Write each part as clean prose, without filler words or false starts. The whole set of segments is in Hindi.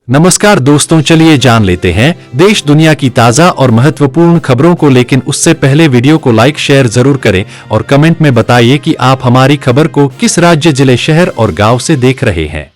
नमस्कार दोस्तों, चलिए जान लेते हैं देश दुनिया की ताजा और महत्वपूर्ण खबरों को। लेकिन उससे पहले वीडियो को लाइक शेयर जरूर करें और कमेंट में बताइए कि आप हमारी खबर को किस राज्य, जिले, शहर और गांव से देख रहे हैं।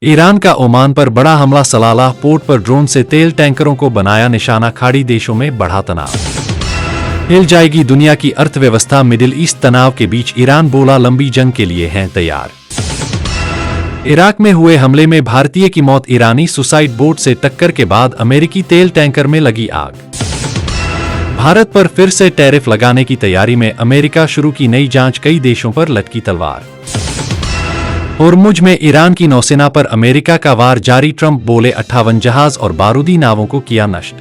ईरान का ओमान पर बड़ा हमला, सलालाह पोर्ट पर ड्रोन से तेल टैंकरों को बनाया निशाना, खाड़ी देशों में बढ़ा तनाव। हिल जाएगी दुनिया की अर्थव्यवस्था, मिडिल ईस्ट तनाव के बीच ईरान बोला लंबी जंग के लिए है तैयार। इराक में हुए हमले में भारतीय की मौत, ईरानी सुसाइड बोट से टक्कर के बाद अमेरिकी तेल टैंकर में लगी आग। भारत पर फिर से टैरिफ लगाने की तैयारी में अमेरिका, शुरू की नई जांच, कई देशों पर लटकी तलवार। होर्मुज में ईरान की नौसेना पर अमेरिका का वार जारी, ट्रंप बोले 58 जहाज और बारूदी नावों को किया नष्ट।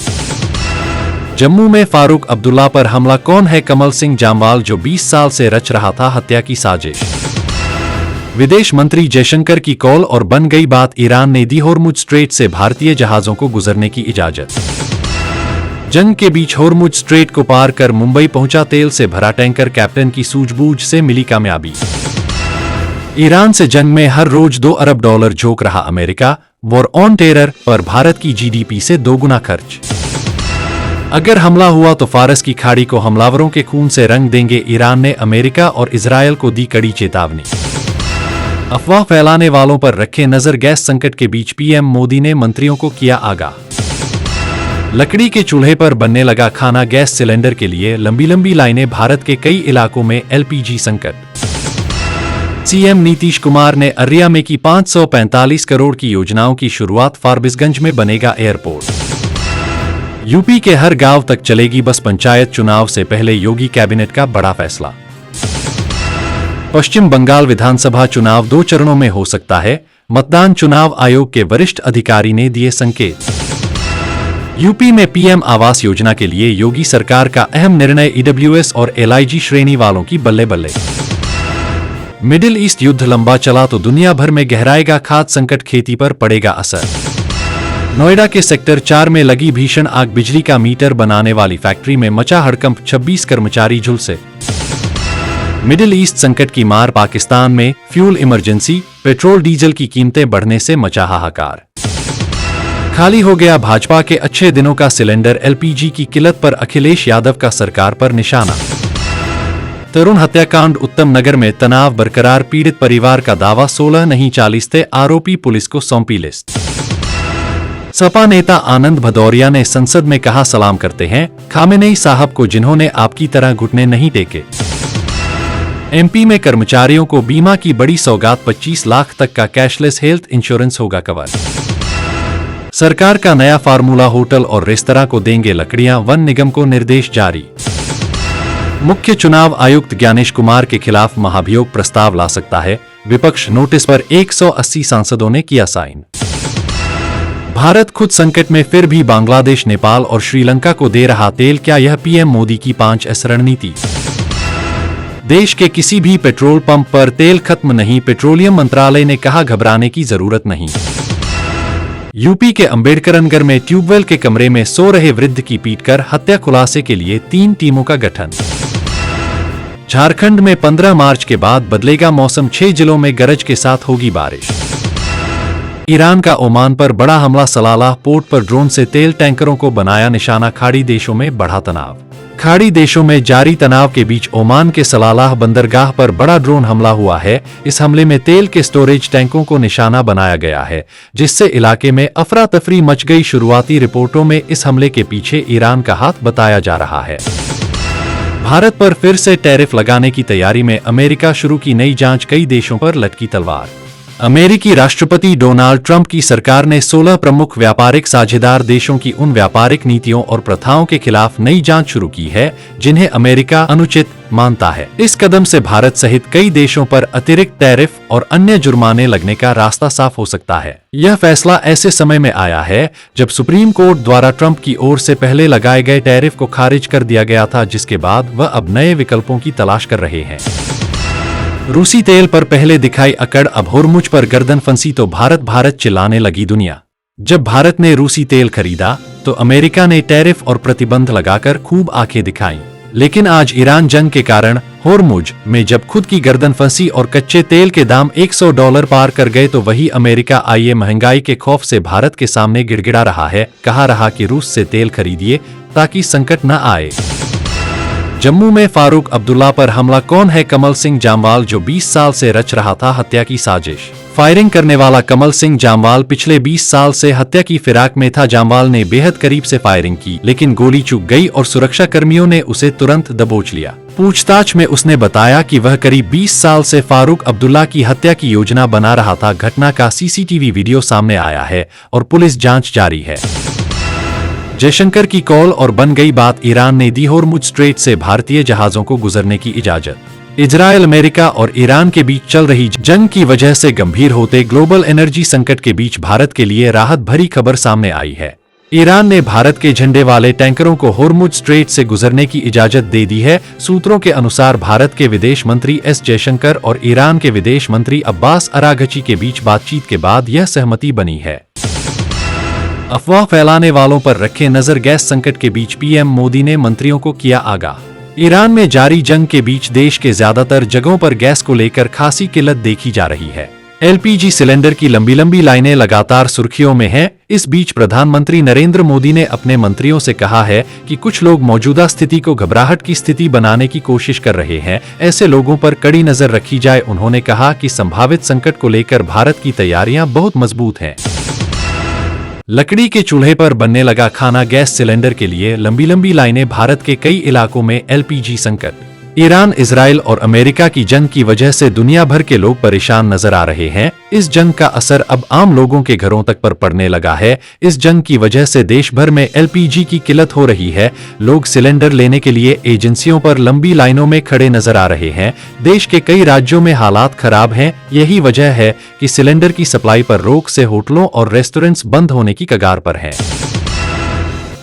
जम्मू में फारूक अब्दुल्ला पर हमला, कौन है कमल सिंह जामवाल जो 20 साल से रच रहा था हत्या की साजिश। विदेश मंत्री जयशंकर की कॉल और बन गई बात, ईरान ने दी होर्मुज स्ट्रेट से भारतीय जहाजों को गुजरने की इजाजत। जंग के बीच होर्मुज स्ट्रेट को पार कर मुंबई पहुंचा तेल से भरा टैंकर, कैप्टन की सूझबूझ से मिली कामयाबी। ईरान से जंग में हर रोज $2 अरब झोंक रहा अमेरिका, वॉर ऑन टेरर पर भारत की जीडीपी से 2 गुना खर्च। अगर हमला हुआ तो फारस की खाड़ी को हमलावरों के खून से रंग देंगे, ईरान ने अमेरिका और इजरायल को दी कड़ी चेतावनी। अफवाह फैलाने वालों पर रखे नजर, गैस संकट के बीच पीएम मोदी ने मंत्रियों को किया आगाह। लकड़ी के चूल्हे पर बनने लगा खाना, गैस सिलेंडर के लिए लंबी लंबी लाइनें, भारत के कई इलाकों में एलपीजी संकट। सीएम नीतीश कुमार ने अरिया में की 545 करोड़ की योजनाओं की शुरुआत, फारबिसगंज में बनेगा एयरपोर्ट। यूपी के हर गांव तक चलेगी बस, पंचायत चुनाव से पहले योगी कैबिनेट का बड़ा फैसला। पश्चिम बंगाल विधानसभा चुनाव 2 चरणों में हो सकता है मतदान, चुनाव आयोग के वरिष्ठ अधिकारी ने दिए संकेत। यूपी में पीएम आवास योजना के लिए योगी सरकार का अहम निर्णय, ईडब्ल्यूएस और एलआईजी श्रेणी वालों की बल्ले बल्ले। मिडिल ईस्ट युद्ध लंबा चला तो दुनिया भर में गहराएगा खाद्य संकट, खेती पर पड़ेगा असर। नोएडा के सेक्टर 4 में लगी भीषण आग, बिजली का मीटर बनाने वाली फैक्ट्री में मचा हड़कंप, 26 कर्मचारी झुलसे। मिडिल ईस्ट संकट की मार, पाकिस्तान में फ्यूल इमरजेंसी, पेट्रोल डीजल की कीमतें बढ़ने से मचा हाहाकार। खाली हो गया भाजपा के अच्छे दिनों का सिलेंडर, एलपीजी की किल्लत पर अखिलेश यादव का सरकार पर निशाना। तरुण हत्याकांड, उत्तम नगर में तनाव बरकरार, पीड़ित परिवार का दावा 16 नहीं 40 थे आरोपी, पुलिस को सौंपी लिस्ट। सपा नेता आनंद भदौरिया ने संसद में कहा, सलाम करते हैं खामेनेई साहब को जिन्होंने आपकी तरह घुटने नहीं टेके। एमपी में कर्मचारियों को बीमा की बड़ी सौगात, 25 लाख तक का कैशलेस हेल्थ इंश्योरेंस होगा कवर। सरकार का नया फार्मूला, होटल और रेस्तरां को देंगे लकड़ियां, वन निगम को निर्देश जारी। मुख्य चुनाव आयुक्त ज्ञानेश कुमार के खिलाफ महाभियोग प्रस्ताव ला सकता है विपक्ष, नोटिस पर 180 सांसदों ने किया साइन। भारत खुद संकट में, फिर भी बांग्लादेश, नेपाल और श्रीलंका को दे रहा तेल, क्या यह पीएम मोदी की 5S रणनीति। देश के किसी भी पेट्रोल पंप पर तेल खत्म नहीं, पेट्रोलियम मंत्रालय ने कहा घबराने की जरूरत नहीं। यूपी के अंबेडकरनगर में ट्यूबवेल के कमरे में सो रहे वृद्ध की पीटकर हत्या, खुलासे के लिए 3 टीमों का गठन। झारखंड में 15 मार्च के बाद बदलेगा मौसम, 6 जिलों में गरज के साथ होगी बारिश। ईरान का ओमान पर बड़ा हमला, सलालाह पोर्ट पर ड्रोन से तेल टैंकरों को बनाया निशाना, खाड़ी देशों में बढ़ा तनाव। खाड़ी देशों में जारी तनाव के बीच ओमान के सलालाह बंदरगाह पर बड़ा ड्रोन हमला हुआ है। इस हमले में तेल के स्टोरेज टैंकों को निशाना बनाया गया है, जिससे इलाके में अफरा तफरी मच गई। शुरुआती रिपोर्टों में इस हमले के पीछे ईरान का हाथ बताया जा रहा है। भारत पर फिर से टैरिफ लगाने की तैयारी में अमेरिका, शुरू की नई जांच, कई देशों पर लटकी तलवार। अमेरिकी राष्ट्रपति डोनाल्ड ट्रंप की सरकार ने 16 प्रमुख व्यापारिक साझेदार देशों की उन व्यापारिक नीतियों और प्रथाओं के खिलाफ नई जांच शुरू की है जिन्हें अमेरिका अनुचित मानता है। इस कदम से भारत सहित कई देशों पर अतिरिक्त टैरिफ और अन्य जुर्माने लगने का रास्ता साफ हो सकता है। यह फैसला ऐसे समय में आया है जब सुप्रीम कोर्ट द्वारा ट्रंप की ओर से पहले लगाए गए टैरिफ को खारिज कर दिया गया था, जिसके बाद वह अब नए विकल्पों की तलाश कर रहे हैं। रूसी तेल पर पहले दिखाई अकड़, अब होर्मुज पर गर्दन फंसी तो भारत चिल्लाने लगी दुनिया। जब भारत ने रूसी तेल खरीदा तो अमेरिका ने टैरिफ और प्रतिबंध लगाकर खूब आंखें दिखाईं। लेकिन आज ईरान जंग के कारण होर्मुज में जब खुद की गर्दन फंसी और कच्चे तेल के दाम $100 पार कर गए तो वही अमेरिका आइए महंगाई के खौफ से भारत के सामने गिड़गिड़ा रहा है, कहा रहा कि रूस से तेल खरीदिए ताकि संकट न आए। जम्मू में फारूक अब्दुल्ला पर हमला, कौन है कमल सिंह जामवाल जो 20 साल से रच रहा था हत्या की साजिश। फायरिंग करने वाला कमल सिंह जामवाल पिछले 20 साल से हत्या की फिराक में था। जामवाल ने बेहद करीब से फायरिंग की, लेकिन गोली चूक गई और सुरक्षा कर्मियों ने उसे तुरंत दबोच लिया। पूछताछ में उसने बताया कि वह करीब 20 साल से फारूक अब्दुल्ला की हत्या की योजना बना रहा था। घटना का सीसीटीवी वीडियो सामने आया है और पुलिस जांच जारी है। जयशंकर की कॉल और बन गई बात, ईरान ने दी होर्मुज स्ट्रेट से भारतीय जहाजों को गुजरने की इजाजत। इजरायल, अमेरिका और ईरान के बीच चल रही जंग की वजह से गंभीर होते ग्लोबल एनर्जी संकट के बीच भारत के लिए राहत भरी खबर सामने आई है। ईरान ने भारत के झंडे वाले टैंकरों को होर्मुज स्ट्रेट से गुजरने की इजाजत दे दी है। सूत्रों के अनुसार भारत के विदेश मंत्री एस जयशंकर और ईरान के विदेश मंत्री अब्बास अरागची के बीच बातचीत के बाद यह सहमति बनी है। अफवाह फैलाने वालों पर रखे नजर, गैस संकट के बीच पीएम मोदी ने मंत्रियों को किया आगाह। ईरान में जारी जंग के बीच देश के ज्यादातर जगहों पर गैस को लेकर खासी किल्लत देखी जा रही है। एलपीजी सिलेंडर की लंबी लंबी लाइनें लगातार सुर्खियों में हैं। इस बीच प्रधानमंत्री नरेंद्र मोदी ने अपने मंत्रियों से कहा है कि कुछ लोग मौजूदा स्थिति को घबराहट की स्थिति बनाने की कोशिश कर रहे हैं, ऐसे लोगों पर कड़ी नजर रखी जाए। उन्होंने कहा कि संभावित संकट को लेकर भारत की तैयारियां बहुत मजबूत हैं। लकड़ी के चूल्हे पर बनने लगा खाना, गैस सिलेंडर के लिए लंबी लंबी लाइनें, भारत के कई इलाकों में एलपीजी संकट। ईरान, इजराइल और अमेरिका की जंग की वजह से दुनिया भर के लोग परेशान नजर आ रहे हैं। इस जंग का असर अब आम लोगों के घरों तक पर पड़ने लगा है। इस जंग की वजह से देश भर में एलपीजी की किल्लत हो रही है। लोग सिलेंडर लेने के लिए एजेंसियों पर लंबी लाइनों में खड़े नजर आ रहे हैं। देश के कई राज्यों में हालात खराब हैं। यही वजह है कि सिलेंडर की सप्लाई पर रोक से होटलों और रेस्टोरेंट्स बंद होने की कगार पर हैं।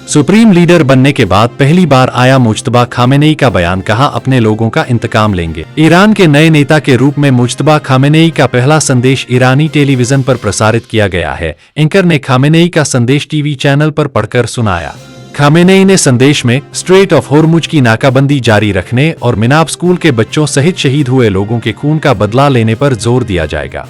सुप्रीम लीडर बनने के बाद पहली बार आया मुज्तबा खामेनेई का बयान, कहा अपने लोगों का इंतकाम लेंगे। ईरान के नए नेता के रूप में मुज्तबा खामेनेई का पहला संदेश ईरानी टेलीविजन पर प्रसारित किया गया है। एंकर ने खामेनेई का संदेश टीवी चैनल पर पढ़कर सुनाया। खामेनेई ने संदेश में स्ट्रेट ऑफ होर्मुज की नाकाबंदी जारी रखने और मिनाब स्कूल के बच्चों सहित शहीद हुए लोगों के खून का बदला लेने पर जोर दिया जाएगा।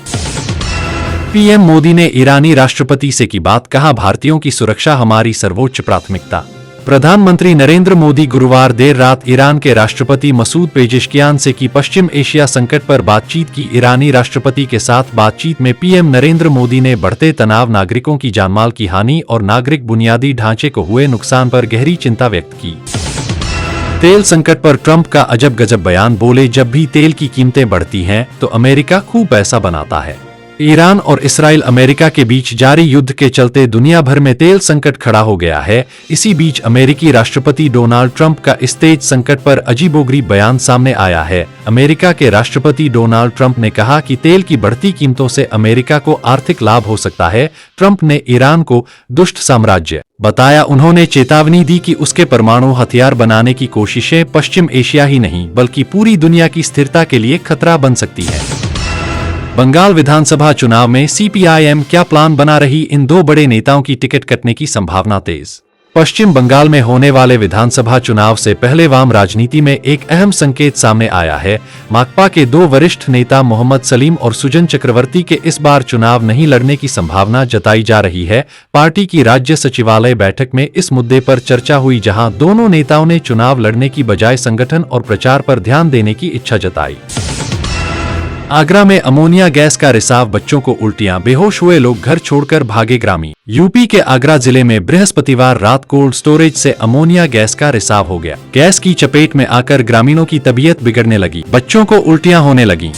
पीएम मोदी ने ईरानी राष्ट्रपति से की बात, कहा भारतीयों की सुरक्षा हमारी सर्वोच्च प्राथमिकता। प्रधानमंत्री नरेंद्र मोदी गुरुवार देर रात ईरान के राष्ट्रपति मसूद पेजेश्कियान से की पश्चिम एशिया संकट पर बातचीत की। ईरानी राष्ट्रपति के साथ बातचीत में पीएम नरेंद्र मोदी ने बढ़ते तनाव, नागरिकों की जानमाल की हानि और नागरिक बुनियादी ढांचे को हुए नुकसान पर गहरी चिंता व्यक्त की। तेल संकट पर ट्रंप का अजब गजब बयान, बोले जब भी तेल की कीमतें बढ़ती हैं तो अमेरिका खूब पैसा बनाता है। ईरान और इसराइल, अमेरिका के बीच जारी युद्ध के चलते दुनिया भर में तेल संकट खड़ा हो गया है। इसी बीच अमेरिकी राष्ट्रपति डोनाल्ड ट्रंप का इस तेल संकट पर अजीबोगरीब बयान सामने आया है। अमेरिका के राष्ट्रपति डोनाल्ड ट्रंप ने कहा कि तेल की बढ़ती कीमतों से अमेरिका को आर्थिक लाभ हो सकता है। ट्रंप ने ईरान को दुष्ट साम्राज्य बताया। उन्होंने चेतावनी दी कि उसके परमाणु हथियार बनाने की कोशिशें पश्चिम एशिया ही नहीं बल्कि पूरी दुनिया की स्थिरता के लिए खतरा बन सकती है। बंगाल विधानसभा चुनाव में सीपीआईएम क्या प्लान बना रही, इन दो बड़े नेताओं की टिकट कटने की संभावना तेज। पश्चिम बंगाल में होने वाले विधानसभा चुनाव से पहले वाम राजनीति में एक अहम संकेत सामने आया है। माकपा के दो वरिष्ठ नेता मोहम्मद सलीम और सुजन चक्रवर्ती के इस बार चुनाव नहीं लड़ने की संभावना जताई जा रही है। पार्टी की राज्य सचिवालय बैठक में इस मुद्दे पर चर्चा हुई, जहां दोनों नेताओं ने चुनाव लड़ने की बजाय संगठन और प्रचार पर ध्यान देने की इच्छा जताई। आगरा में अमोनिया गैस का रिसाव, बच्चों को उल्टियां, बेहोश हुए लोग घर छोड़कर भागे ग्रामीण। यूपी के आगरा जिले में बृहस्पतिवार रात कोल्ड स्टोरेज से अमोनिया गैस का रिसाव हो गया। गैस की चपेट में आकर ग्रामीणों की तबीयत बिगड़ने लगी, बच्चों को उल्टियां होने लगी।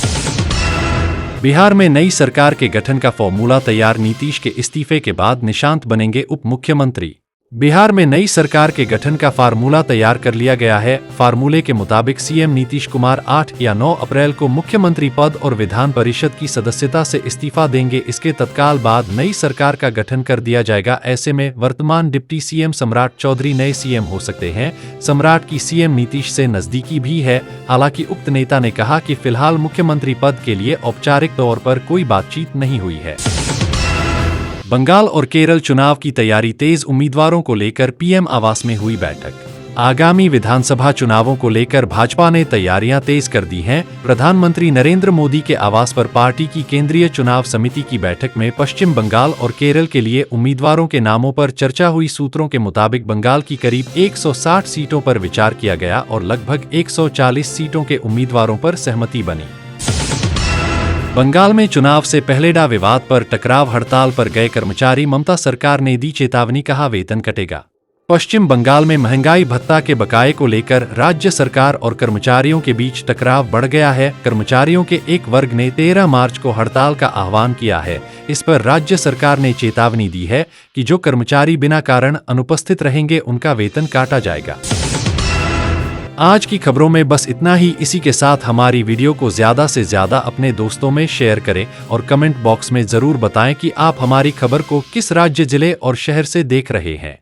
बिहार में नई सरकार के गठन का फॉर्मूला तैयार, नीतीश के इस्तीफे के बाद निशांत बनेंगे उप मुख्यमंत्री। बिहार में नई सरकार के गठन का फार्मूला तैयार कर लिया गया है। फार्मूले के मुताबिक सीएम नीतीश कुमार 8 या 9 अप्रैल को मुख्यमंत्री पद और विधान परिषद की सदस्यता से इस्तीफा देंगे। इसके तत्काल बाद नई सरकार का गठन कर दिया जाएगा। ऐसे में वर्तमान डिप्टी सीएम सम्राट चौधरी नए सीएम हो सकते हैं। सम्राट की सीएम नीतीश से नजदीकी भी है। हालांकि उक्त नेता ने कहा कि फिलहाल मुख्यमंत्री पद के लिए औपचारिक तौर पर कोई बातचीत नहीं हुई है। बंगाल और केरल चुनाव की तैयारी तेज, उम्मीदवारों को लेकर पीएम आवास में हुई बैठक। आगामी विधानसभा चुनावों को लेकर भाजपा ने तैयारियां तेज कर दी हैं। प्रधानमंत्री नरेंद्र मोदी के आवास पर पार्टी की केंद्रीय चुनाव समिति की बैठक में पश्चिम बंगाल और केरल के लिए उम्मीदवारों के नामों पर चर्चा हुई। सूत्रों के मुताबिक बंगाल की करीब 160 सीटों पर विचार किया गया और लगभग 140 सीटों के उम्मीदवारों पर सहमति बनी। बंगाल में चुनाव से पहले डा विवाद पर टकराव हड़ताल पर गए कर्मचारी, ममता सरकार ने दी चेतावनी, कहा वेतन कटेगा। पश्चिम बंगाल में महंगाई भत्ता के बकाये को लेकर राज्य सरकार और कर्मचारियों के बीच टकराव बढ़ गया है। कर्मचारियों के एक वर्ग ने 13 मार्च को हड़ताल का आह्वान किया है। इस पर राज्य सरकार ने चेतावनी दी है कि जो कर्मचारी बिना कारण अनुपस्थित रहेंगे उनका वेतन काटा जाएगा। आज की खबरों में बस इतना ही। इसी के साथ हमारी वीडियो को ज्यादा से ज्यादा अपने दोस्तों में शेयर करें और कमेंट बॉक्स में जरूर बताएं कि आप हमारी खबर को किस राज्य, जिले और शहर से देख रहे हैं।